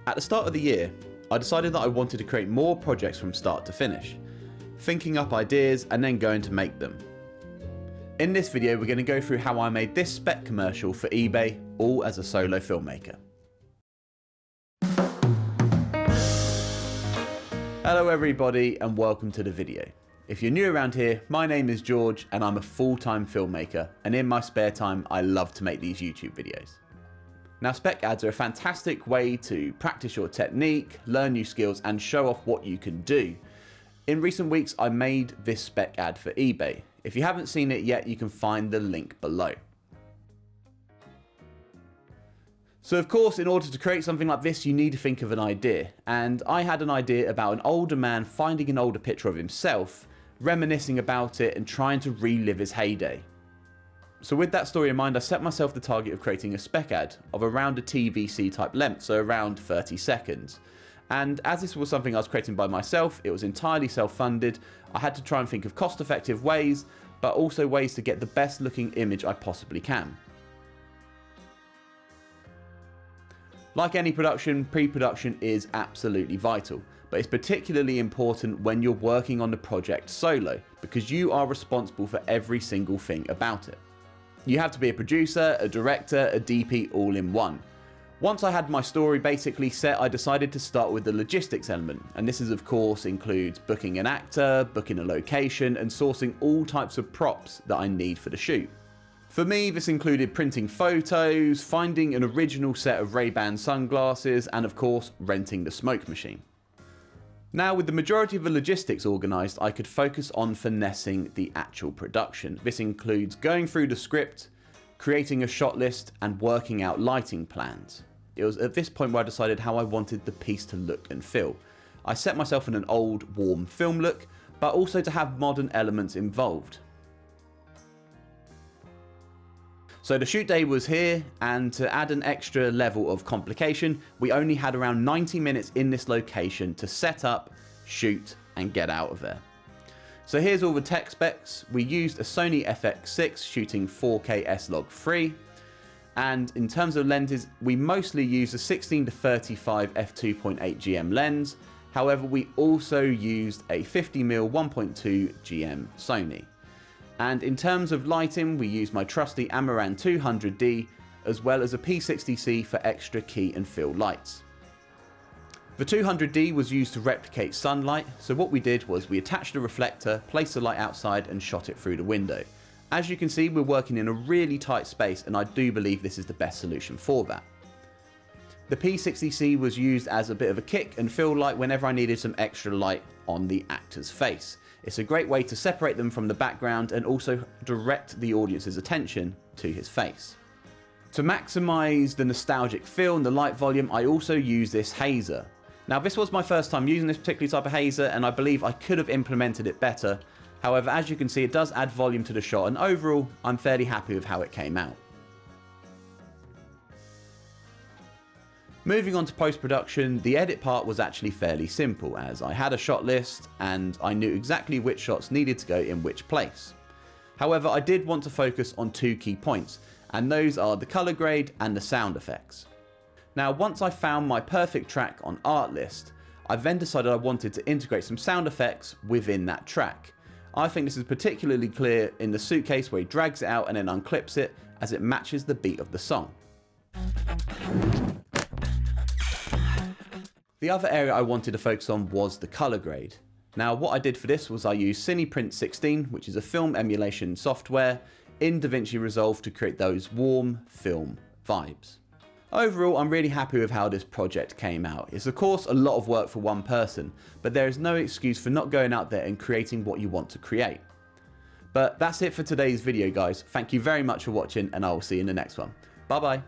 At the start of the year, I decided that I wanted to create more projects from start to finish, thinking up ideas and then going to make them. In this video, we're going to go through how I made this Spec commercial for eBay, all as a solo filmmaker. Hello everybody and welcome to the video. If you're new around here, my name is George and I'm a full-time filmmaker, and in my spare time I love to make these YouTube videos. Now, spec ads are a fantastic way to practice your technique, learn new skills and show off what you can do. In recent weeks I made this spec ad for eBay. If you haven't seen it yet, you can find the link below. So of course, in order to create something like this, you need to think of an idea. And I had an idea about an older man finding an older picture of himself, reminiscing about it and trying to relive his heyday. So with that story in mind, I set myself the target of creating a spec ad of around a TVC type length, so around 30 seconds. And as this was something I was creating by myself, it was entirely self-funded, I had to try and think of cost-effective ways, but also ways to get the best looking image I possibly can. Like any production, pre-production is absolutely vital, but it's particularly important when you're working on the project solo, because you are responsible for every single thing about it. You have to be a producer, a director, a DP all in one. Once I had my story basically set, I decided to start with the logistics element, and this is of course includes booking an actor, booking a location and sourcing all types of props that I need for the shoot. For me, this included printing photos, finding an original set of Ray-Ban sunglasses, and of course, renting the smoke machine. Now, with the majority of the logistics organised, I could focus on finessing the actual production. This includes going through the script, creating a shot list, and working out lighting plans. It was at this point where I decided how I wanted the piece to look and feel. I set myself in an old, warm film look, but also to have modern elements involved. So the shoot day was here, and to add an extra level of complication, we only had around 90 minutes in this location to set up, shoot and get out of there. So here's all the tech specs. We used a Sony FX6 shooting 4K S-Log3, and in terms of lenses, we mostly used a 16-35 f2.8 GM lens. However, we also used a 50mm 1.2 GM Sony. And in terms of lighting, we used my trusty Amaran 200D as well as a P60C for extra key and fill lights. The 200D was used to replicate sunlight, so what we did was we attached a reflector, placed the light outside and shot it through the window. As you can see, we're working in a really tight space and I do believe this is the best solution for that. The P60C was used as a bit of a kick and fill light whenever I needed some extra light on the actor's face. It's a great way to separate them from the background and also direct the audience's attention to his face. To maximise the nostalgic feel and the light volume, I also use this hazer. Now, this was my first time using this particular type of hazer and I believe I could have implemented it better. However, as you can see, it does add volume to the shot and overall I'm fairly happy with how it came out. Moving on to post-production, the edit part was actually fairly simple, as I had a shot list and I knew exactly which shots needed to go in which place. However, I did want to focus on two key points, and those are the color grade and the sound effects. Now, once I found my perfect track on Artlist, I then decided I wanted to integrate some sound effects within that track. I think this is particularly clear in the suitcase where he drags it out and then unclips it, as it matches the beat of the song. The other area I wanted to focus on was the color grade. Now, what I did for this was I used Cineprint 16, which is a film emulation software, in DaVinci Resolve to create those warm film vibes. Overall, I'm really happy with how this project came out. It's of course a lot of work for one person, but there is no excuse for not going out there and creating what you want to create. But that's it for today's video, guys. Thank you very much for watching and I will see you in the next one. Bye bye.